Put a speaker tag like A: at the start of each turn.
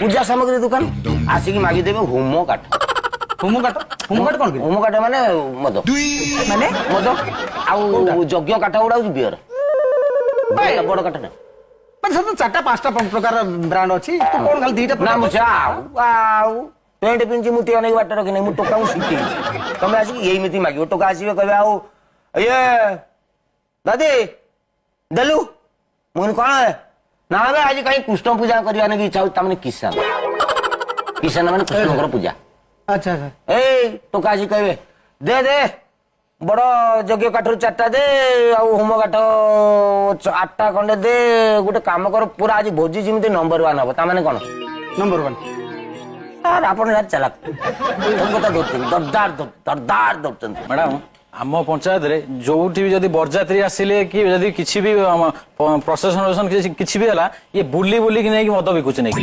A: पूजा सामग्री दुकान आसिकी मागिदेवे होम काठ
B: होम काट कौन
A: होम काठ माने मद
B: माने
A: मद आउ यज्ञ काठ गुड़ा बियर बड़ काठ ना
B: सब तो 4-5टा प्रकार ब्रांड अच्छी तो कौन खाली 2टा
A: ना मुझे आउ पेंट पिंची मुती अनेक बाट रखी नहीं टोका शिखी तुम आसिक यही मिति मागे टोका आसवे कहे आउ ये दादी देलु मुझे कौन है ना आज कहीं कृष्ण पूजा करने की इच्छा होता किसान किसान माने कृष्ण पूजा
B: अच्छा अच्छा
A: ए टोका आसिक कहे दे दे बड़ यज्ञ काठ 4टा दे होम काठ 8टा खंडे दे गोटे काम कर पूरा आज भोजी जमी नंबर 1 हम ताने कौन
B: नंबर 1
A: आप चलाक कथा दरदार दरदार दौरान
C: मैडम आम पंचायत रे जो भी जदि बरजात्री आसिले कि जदि किसी भी प्रशासन किसी भी है ये बुली बुली कि नहीं मद बिकुचे नहीं